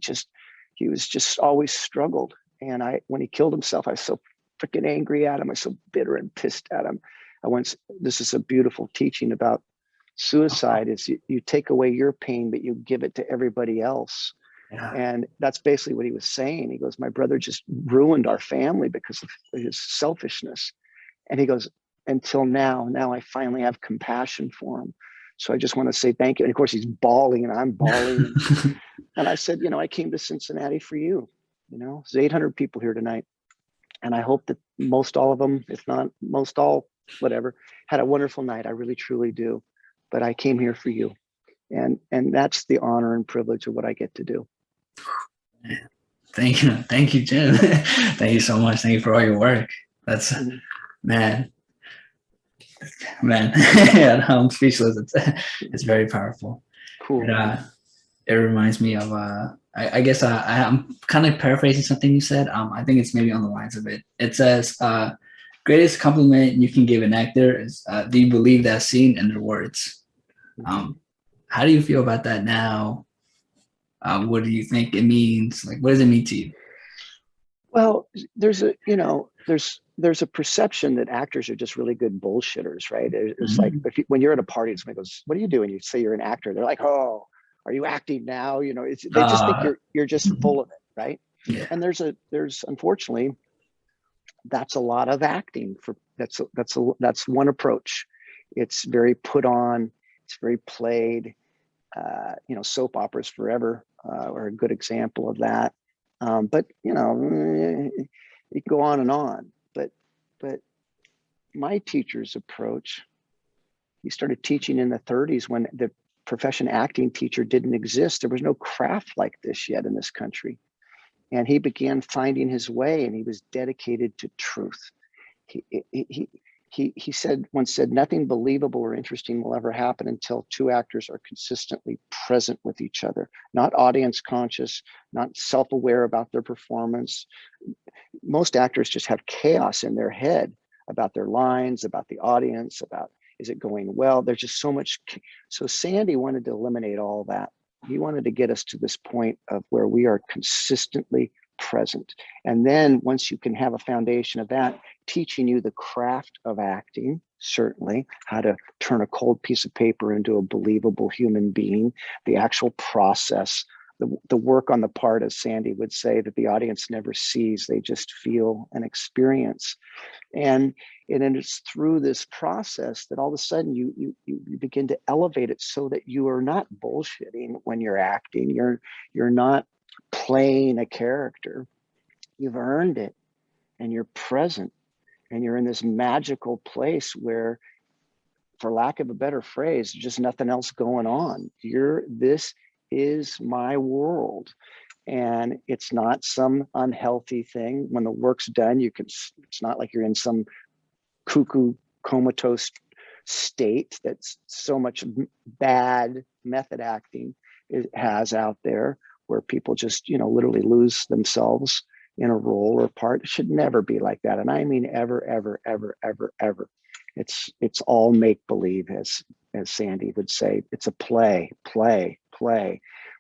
was just always struggled. And when he killed himself, I was so freaking angry at him. I was so bitter and pissed at him. This is a beautiful teaching about suicide, is you take away your pain, but you give it to everybody else. Yeah. And that's basically what he was saying. He goes, my brother just ruined our family because of his selfishness. And he goes, until now I finally have compassion for him. So I just want to say thank you. And of course he's bawling and I'm bawling. And I said, I came to Cincinnati for you. There's 800 people here tonight. And I hope that most all of them, if not most all, whatever, had a wonderful night. I really, truly do. But I came here for you. And that's the honor and privilege of what I get to do. Thank you, Jim. Thank you so much. Thank you for all your work. That's man. Yeah, I'm speechless. It's very powerful. Cool. It reminds me of I guess I'm kind of paraphrasing something you said. I think it's maybe on the lines of it. It says, greatest compliment you can give an actor is, do you believe that scene in their words? How do you feel about that now? What do you think it means? Like, what does it mean to you? Well, there's a perception that actors are just really good bullshitters, right? It's like when you're at a party and somebody goes, "What are you doing?" You say you're an actor. They're like, "Oh, are you acting now?" They just think you're just full of it, right? Yeah. And there's unfortunately, that's a lot of acting. That's one approach. It's very put on. It's very played. Soap operas forever are a good example of that. But you can go on and on. But my teacher's approach, he started teaching in the 30s when the profession acting teacher didn't exist. There was no craft like this yet in this country. and he began finding his way, and he was dedicated to truth. He once said, nothing believable or interesting will ever happen until two actors are consistently present with each other, not audience conscious, not self-aware about their performance. Most actors just have chaos in their head about their lines, about the audience, about, is it going well? There's just so much. So Sandy wanted to eliminate all that. He wanted to get us to this point of where we are consistently present. And then once you can have a foundation of that, teaching you the craft of acting, certainly how to turn a cold piece of paper into a believable human being, the actual process, the work on the part, as Sandy would say, that the audience never sees, they just feel and experience. And it's through this process that all of a sudden you begin to elevate it so that you are not bullshitting when you're acting. You're not playing a character. You've earned it, and you're present, and you're in this magical place where, for lack of a better phrase, just nothing else going on. This is my world. And it's not some unhealthy thing. When the work's done, it's not like you're in some cuckoo comatose state that's so much bad method acting has out there, where people just, literally lose themselves in a role or part. It should never be like that. And I mean, ever, ever, ever, ever, ever. It's all make believe, as Sandy would say. It's a play.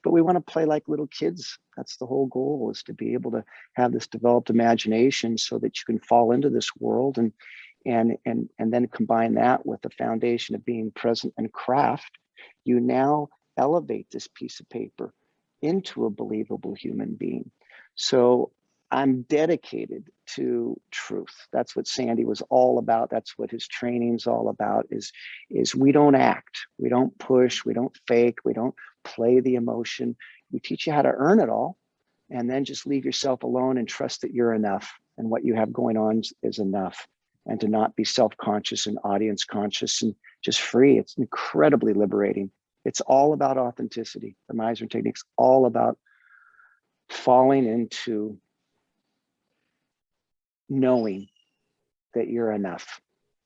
But we want to play like little kids. That's the whole goal, is to be able to have this developed imagination so that you can fall into this world and then combine that with the foundation of being present and craft. You now elevate this piece of paper into a believable human being. So I'm dedicated to truth. That's what Sandy was all about. That's what his training's all about, is we don't act, we don't push, we don't fake, we don't play the emotion. We teach you how to earn it all, and then just leave yourself alone and trust that you're enough, and what you have going on is enough, and to not be self-conscious and audience conscious and just free. It's incredibly liberating. It's all about authenticity. The Meisner technique's all about falling into knowing that you're enough,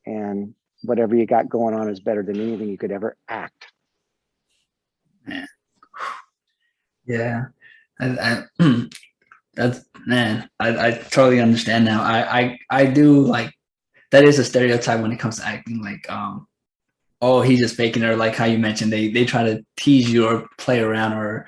and whatever you got going on is better than anything you could ever act. Yeah, I totally understand now. I do, like, that is a stereotype when it comes to acting. Like, oh, he's just faking it, or like how you mentioned, they try to tease you or play around, or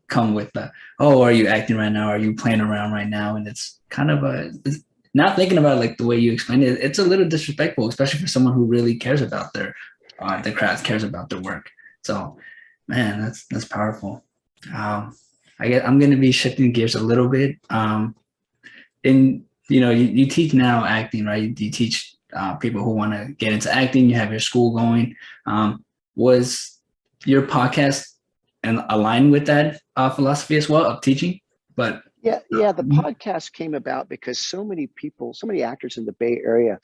come with the, oh, are you acting right now? Are you playing around right now? And it's kind of it's not thinking about it like the way you explained it. It's a little disrespectful, especially for someone who really cares about their craft, cares about their work. So, man, that's powerful. I guess I'm going to be shifting gears a little bit. You teach now acting, right? You teach people who want to get into acting. You have your school going. Was your podcast and align with that philosophy as well of teaching? But yeah, the podcast came about because so many actors in the Bay Area.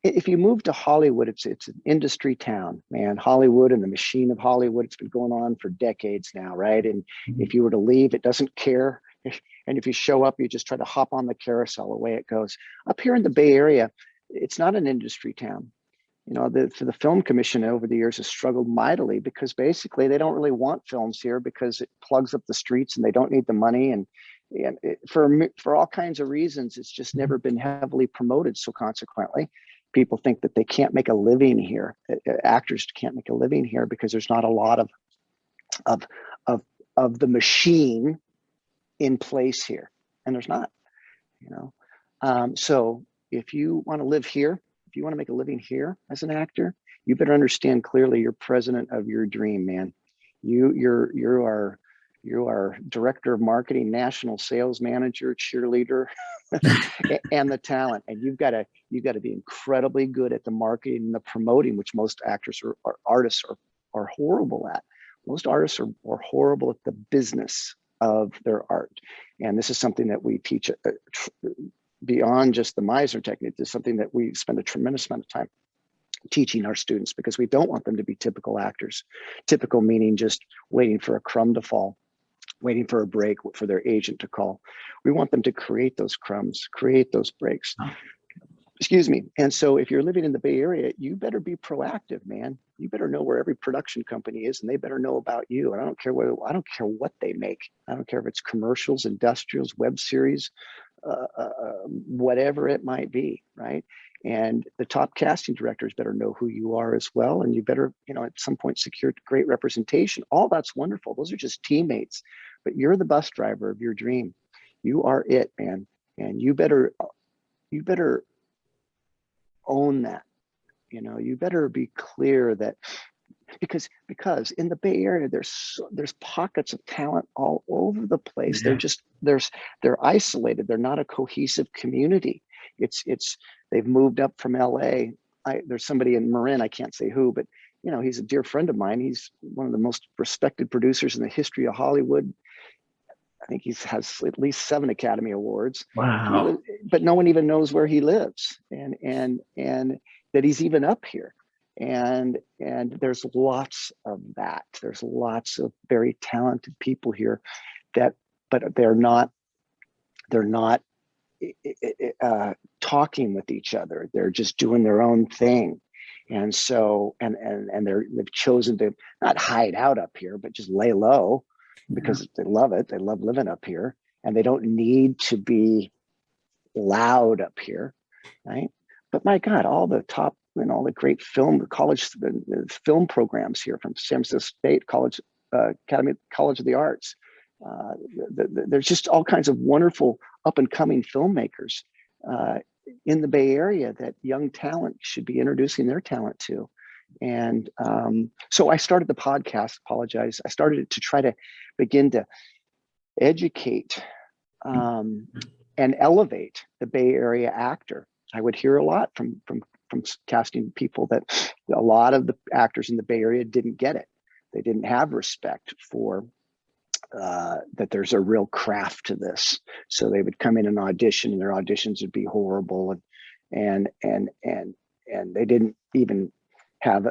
If you move to Hollywood, it's an industry town, man. Hollywood and the machine of Hollywood, it's been going on for decades now, right? And if you were to leave, it doesn't care. And if you show up, you just try to hop on the carousel, away it goes. Up here in the Bay Area, it's not an industry town. The Film Commission over the years has struggled mightily, because basically they don't really want films here because it plugs up the streets and they don't need the money. And for all kinds of reasons, it's just never been heavily promoted. So consequently, people think that they can't make a living here. Actors can't make a living here because there's not a lot of the machine in place here, and there's not. So if you want to live here, if you want to make a living here as an actor, you better understand clearly you're president of your dream, man. You are director of marketing, national sales manager, cheerleader, and the talent. And you've got to be incredibly good at the marketing and the promoting, which most actors or artists are horrible at. Most artists are horrible at the business of their art. And this is something that we teach beyond just the Meisner technique. It's something that we spend a tremendous amount of time teaching our students, because we don't want them to be typical actors. Typical meaning just waiting for a crumb to fall. waiting for a break for their agent to call. We want them to create those crumbs, create those breaks. Excuse me. And so if you're living in the Bay Area, you better be proactive, man. You better know where every production company is, and they better know about you. And I don't care what they make. I don't care if it's commercials, industrials, web series, whatever it might be, right? And the top casting directors better know who you are as well. And you better, at some point secure great representation. All that's wonderful. Those are just teammates, but you're the bus driver of your dream. You are it, man. And you better own that. You better be clear that because in the Bay Area there's pockets of talent all over the place. Yeah. They're isolated. They're not a cohesive community. They've moved up from LA. There's somebody in Marin, I can't say who, but he's a dear friend of mine. He's one of the most respected producers in the history of Hollywood. I think he has at least 7 Academy Awards. Wow. But no one even knows where he lives and that he's even up here. And there's lots of that. There's lots of very talented people here but they're not talking with each other. They're just doing their own thing. And so, and they've chosen to not hide out up here, but just lay low because they love it. They love living up here, and they don't need to be loud up here, right? But my God, all the top and all the great college film programs here from San Francisco State College, Academy College of the Arts. There's just all kinds of wonderful up and coming filmmakers in the Bay Area that young talent should be introducing their talent to. And so I started the podcast, I started it to try to begin to educate and elevate the Bay Area actor. I would hear a lot from casting people that a lot of the actors in the Bay Area didn't get it. They didn't have respect for that there's a real craft to this. So they would come in and audition, and their auditions would be horrible, and they didn't even have,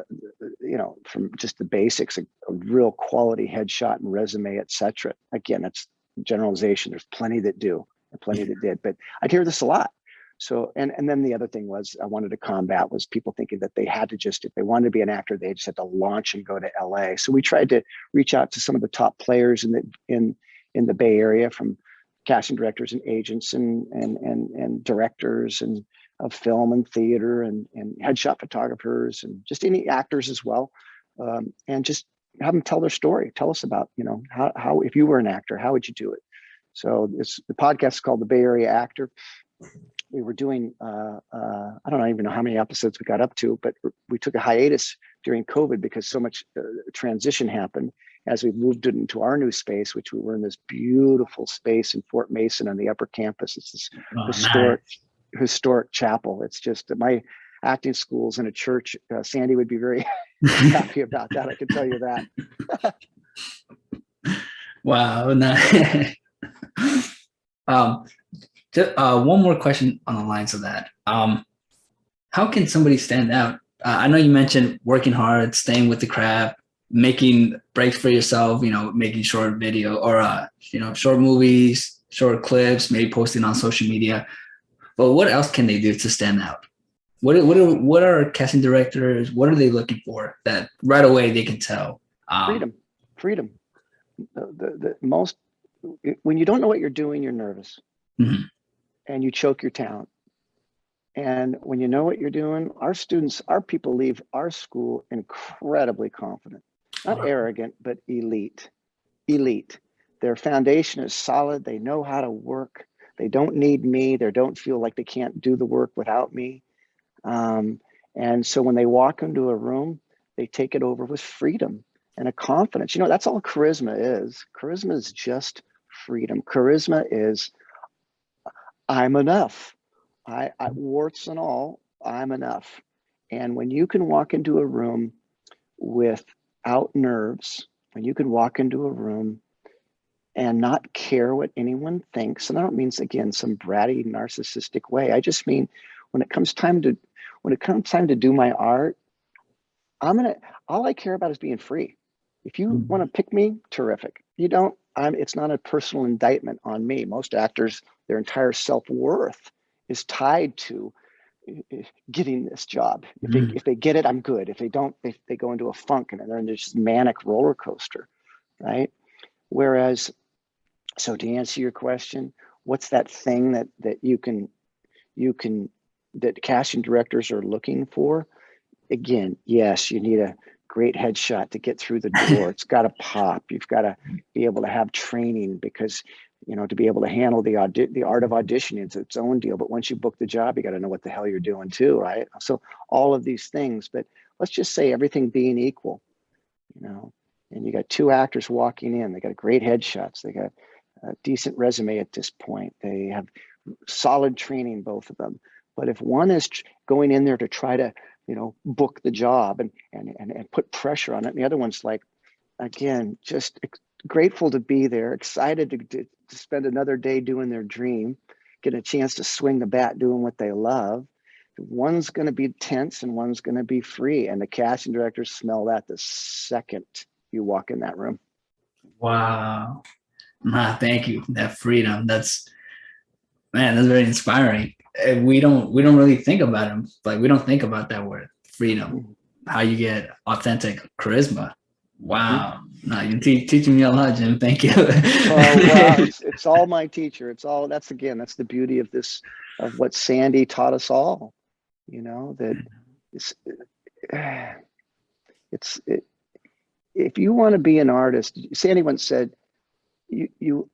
from just the basics, a real quality headshot and resume, etc. Again, that's generalization. There's plenty that do and plenty that did, but I'd hear this a lot. So, and then the other thing was I wanted to combat was people thinking that they had to just, if they wanted to be an actor, they just had to launch and go to LA. So we tried to reach out to some of the top players in the Bay Area, from casting directors and agents and directors and of film and theater and headshot photographers and just any actors as well, and just have them tell their story. Tell us about, how if you were an actor, how would you do it? So the podcast is called The Bay Area Actor. We were doing, I don't even know how many episodes we got up to, but we took a hiatus during COVID because so much transition happened as we moved into our new space, which we were in this beautiful space in Fort Mason on the upper campus. It's this historic chapel. It's just my acting school's in a church. Sandy would be very happy about that. I can tell you that. Wow. Nice. One more question on the lines of that. How can somebody stand out? I know you mentioned working hard, staying with the craft, making breaks for yourself, making short video or, short movies, short clips, maybe posting on social media. But what else can they do to stand out? What are casting directors? What are they looking for that right away they can tell? Freedom. The most, when you don't know what you're doing, you're nervous. Mm-hmm. And you choke your talent. And when you know what you're doing, our people leave our school incredibly confident, not arrogant, but elite. Their foundation is solid. They know how to work. They don't need me. They don't feel like they can't do the work without me. And so when they walk into a room, they take it over with freedom and a confidence. That's all charisma is. Charisma is just freedom. Charisma is, I'm enough. I warts and all, I'm enough. And when you can walk into a room without nerves, when you can walk into a room and not care what anyone thinks, and I don't mean, again, some bratty narcissistic way. I just mean when it comes time to do my art, all I care about is being free. If you want to pick me, terrific. You don't, it's not a personal indictment on me. Most actors, their entire self-worth is tied to getting this job. If they get it, I'm good. If they don't, they go into a funk and they're in this manic roller coaster, right? Whereas, so to answer your question, what's that thing that you can that casting directors are looking for? Again, yes, you need a great headshot to get through the door. It's got to pop. You've got to be able to have training, because to be able to handle the art of auditioning, it's its own deal. But once you book the job, you got to know what the hell you're doing too, right? So all of these things, but let's just say everything being equal, and you got two actors walking in, they got great headshots, they got a decent resume at this point, they have solid training, both of them. But if one is going in there to try to book the job and put pressure on it, and the other one's like, again, just grateful to be there, excited to spend another day doing their dream, get a chance to swing the bat doing what they love, one's going to be tense and one's going to be free. And the casting directors smell that the second you walk in that room. Wow. Thank you. That freedom. That's very inspiring. We don't really think about them. Like, we don't think about that word, freedom, how you get authentic charisma. Wow. You're teaching me a lot, Jim. Thank you. Well, it's all my teacher. That's the beauty of this, of what Sandy taught us all, that if you want to be an artist, Sandy once said, you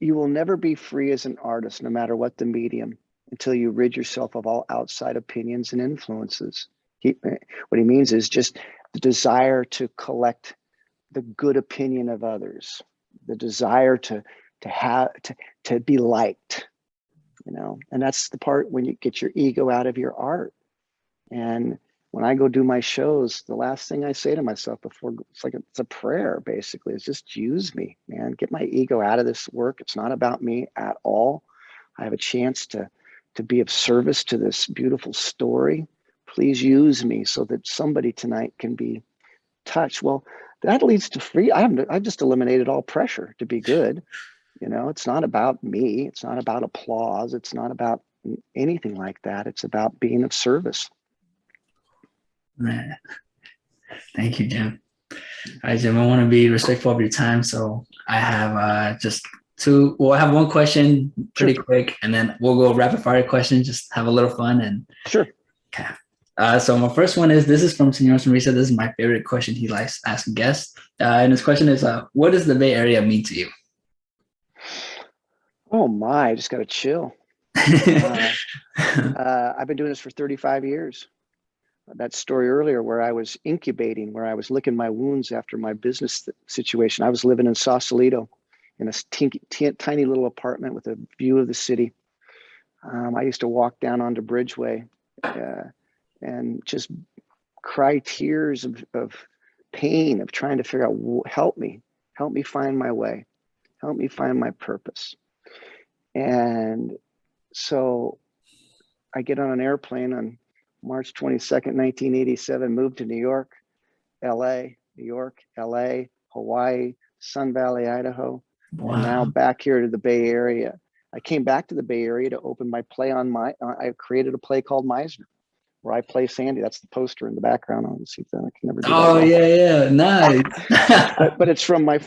will never be free as an artist, no matter what the medium, until you rid yourself of all outside opinions and influences. What he means is just the desire to collect the good opinion of others, the desire to be liked, and that's the part when you get your ego out of your art. And when I go do my shows, the last thing I say to myself before, it's a prayer, basically. It's just, use me, man. Get my ego out of this work. It's not about me at all. I have a chance to be of service to this beautiful story. Please use me so that somebody tonight can be touched. Well, that leads to free. I just eliminated all pressure to be good. It's not about me. It's not about applause. It's not about anything like that. It's about being of service. Man. Thank you, Jim. All right, Jim, I want to be respectful of your time. So I have just two. Well, I have one question pretty quick, and then we'll go rapid fire questions, just have a little fun. And sure. Okay. So my first one is, this is from Senor Sonrisa. This is my favorite question he likes asking guests. And his question is, what does the Bay Area mean to you? Oh my, I just got to chill. I've been doing this for 35 years. That story earlier where I was incubating, where I was licking my wounds after my business situation. I was living in Sausalito in a tiny little apartment with a view of the city. I used to walk down onto Bridgeway and just cry tears of pain, of trying to figure out, help me find my way, help me find my purpose. And so I get on an airplane on March 22nd, 1987, moved to New York, LA, Hawaii, Sun Valley, Idaho, and now back here to the Bay Area. I came back to the Bay Area to open my play I created a play called Meisner, where I play Sandy. That's the poster in the background. I'll see if I can never do that. Oh, yeah, nice. but it's from my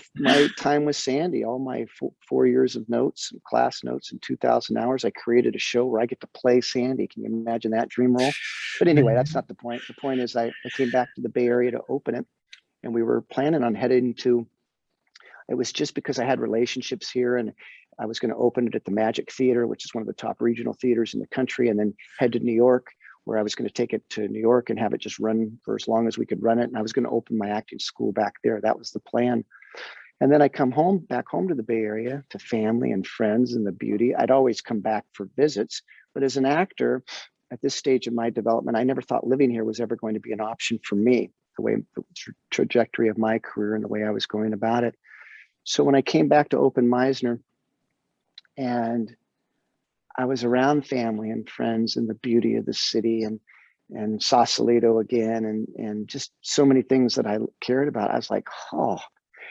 time with Sandy, all my 4 years of notes, class notes, and 2,000 hours. I created a show where I get to play Sandy. Can you imagine that dream role? But anyway, that's not the point. The point is I came back to the Bay Area to open it, and we were planning on heading to, it was just because I had relationships here, and I was going to open it at the Magic Theater, which is one of the top regional theaters in the country, and then head to New York, where I was going to take it to New York and have it just run for as long as we could run it. And I was going to open my acting school back there. That was the plan. And then I come back home to the Bay Area, to family and friends and the beauty. I'd always come back for visits, but as an actor at this stage of my development, I never thought living here was ever going to be an option for me, the trajectory of my career and the way I was going about it. So when I came back to open Meisner, and I was around family and friends and the beauty of the city and Sausalito again, and just so many things that I cared about. I was like, oh,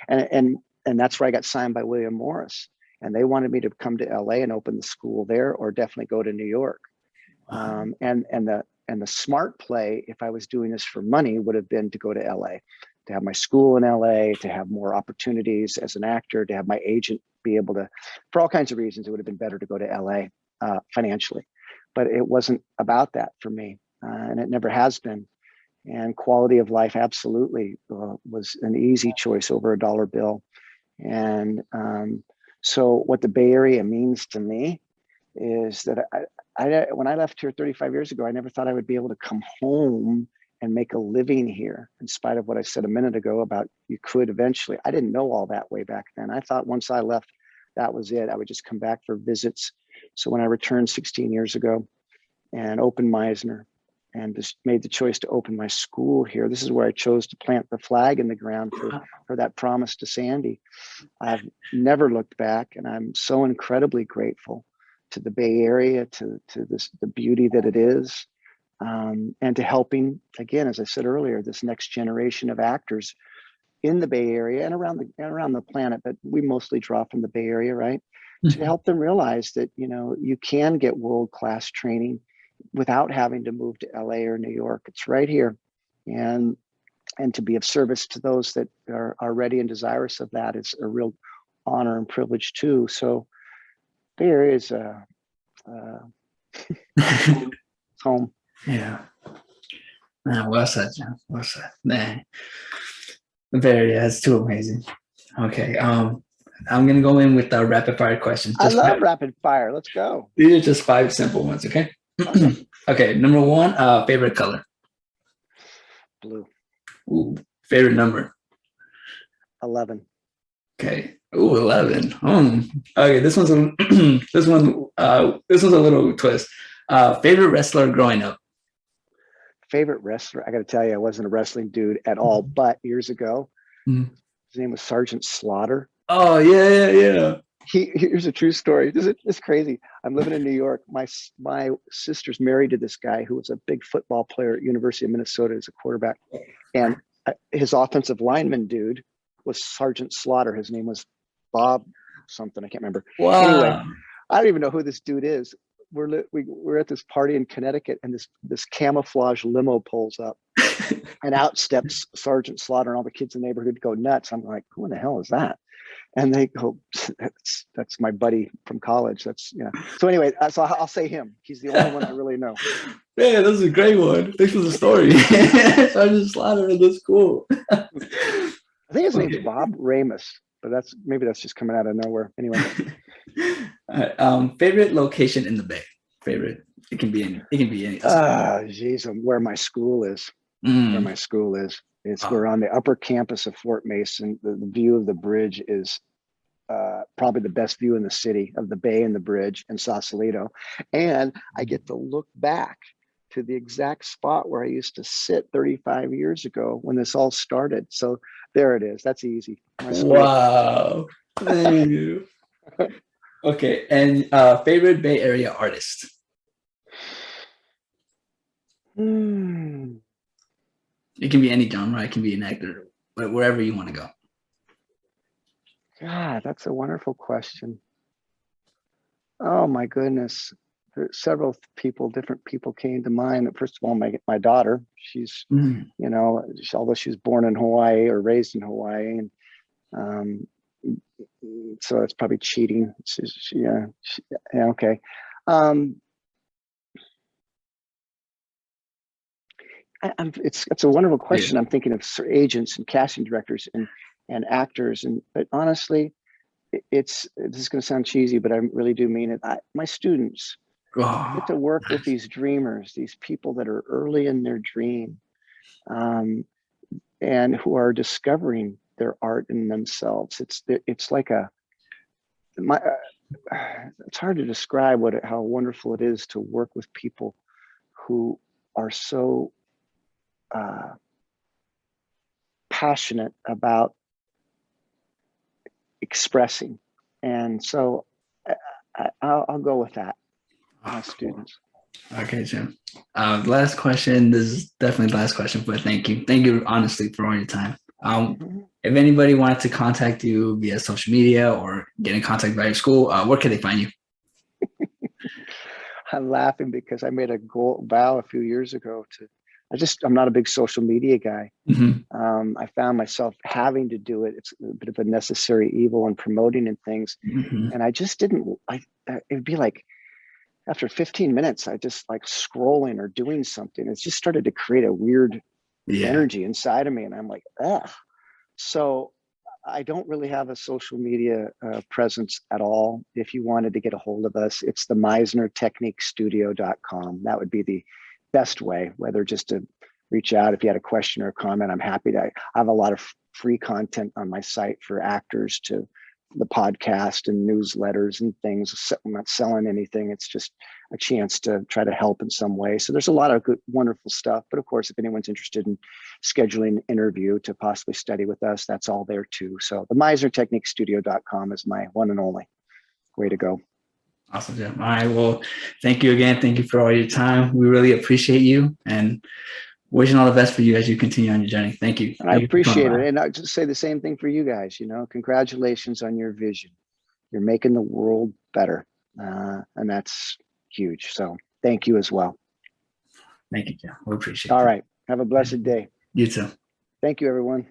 and and that's where I got signed by William Morris. And they wanted me to come to LA and open the school there, or definitely go to New York. And the smart play, if I was doing this for money, would have been to go to LA, to have my school in LA, to have more opportunities as an actor, to have my agent be able to, for all kinds of reasons, it would have been better to go to LA financially. But it wasn't about that for me, and it never has been. And quality of life absolutely was an easy choice over a dollar bill. And so what the Bay Area means to me is that when I left here 35 years ago, I never thought I would be able to come home and make a living here, in spite of what I said a minute ago about you could eventually. I didn't know all that way back then. I thought once I left, that was it. I would just come back for visits. So when I returned 16 years ago and opened Meisner and just made the choice to open my school here, this is where I chose to plant the flag in the ground for that promise to Sandy. I've never looked back, and I'm so incredibly grateful to the Bay Area, to the beauty that it is, and to helping, again, as I said earlier, this next generation of actors in the Bay Area and around the planet, but we mostly draw from the Bay Area, right? To help them realize that, you know, you can get world-class training without having to move to LA or New York. It's right here. And to be of service to those that are ready and desirous of that is a real honor and privilege too. So Bay Area is home. Yeah. Well said, John. Well said. Man. The Bay Area is too amazing. Okay. I'm gonna go in with the rapid fire questions. I love rapid fire. Let's go. These are just 5 simple ones, okay? Okay, number 1, favorite color. Blue. Ooh, favorite number. 11. Okay. Ooh, 11. Okay, this one's a this one's a little twist. Favorite wrestler growing up. Favorite wrestler. I got to tell you, I wasn't a wrestling dude at all, but years ago, his name was Sergeant Slaughter. Oh yeah. Here's a true story. It's crazy. I'm living in New York. My sister's married to this guy who was a big football player at University of Minnesota as a quarterback, and his offensive lineman dude was Sergeant Slaughter. His name was Bob something. I can't remember. Wow. Anyway, I don't even know who this dude is. We're at this party in Connecticut, and this camouflage limo pulls up, and out steps Sergeant Slaughter, and all the kids in the neighborhood go nuts. I'm like, who in the hell is that? And they go, that's my buddy from college. That's, you know. So anyway, so I'll say him. He's the only one I really know. Yeah, that's a great one. Thanks for the story. Sergeant Slaughter, that's cool. I think his name's Bob Ramus, but maybe that's just coming out of nowhere. Anyway. Favorite location in the Bay. Favorite. It can be any. Geez, where my school is. Where my school is. We're on the upper campus of Fort Mason. The view of the bridge is probably the best view in the city, of the bay and the bridge in Sausalito. And I get to look back to the exact spot where I used to sit 35 years ago when this all started. So there it is. That's easy. Wow. Thank you. Okay. And favorite Bay Area artist? It can be any genre. It can be an actor, but wherever you want to go. God, that's a wonderful question. Oh my goodness. Several different people came to mind. First of all, my daughter, she's, you know, although she was born in Hawaii or raised in Hawaii, and so that's probably cheating. Yeah, okay. It's a wonderful question. Yeah. I'm thinking of agents and casting directors and actors, but honestly, this is going to sound cheesy, but I really do mean it. My students get to work with these dreamers, these people that are early in their dream, and who are discovering their art in themselves. It's like it's hard to describe how wonderful it is to work with people who are so passionate about expressing. And so I'll go with that. My students. Okay, Jim. Last question. This is definitely the last question, but thank you. Thank you, honestly, for all your time. If anybody wanted to contact you via social media or get in contact by your school, where can they find you? I'm laughing because I made a vow a few years ago I'm not a big social media guy. I found myself having to do it. It's a bit of a necessary evil in promoting and things. And I just didn't, it'd be like, after 15 minutes, I just like scrolling or doing something. It's just started to create a weird energy inside of me. And I'm like, ugh. So I don't really have a social media presence at all. If you wanted to get a hold of us, it's the MeisnerTechniqueStudio.com. That would be the best way, whether just to reach out if you had a question or a comment. I'm happy to. I have a lot of free content on my site for actors, to the podcast and newsletters and things. I'm not selling anything. It's just a chance to try to help in some way. So there's a lot of good, wonderful stuff. But of course, if anyone's interested in scheduling an interview to possibly study with us, that's all there too. So the MeisnerTechniqueStudio.com is my one and only way to go. Awesome, Jim. All right. Well, thank you again. Thank you for all your time. We really appreciate you, and wishing all the best for you as you continue on your journey. Thank you. And I appreciate it. And I just say the same thing for you guys. Congratulations on your vision. You're making the world better. And that's huge. So thank you as well. Thank you, Jim. We appreciate it. All right. Have a blessed day. You too. Thank you, everyone.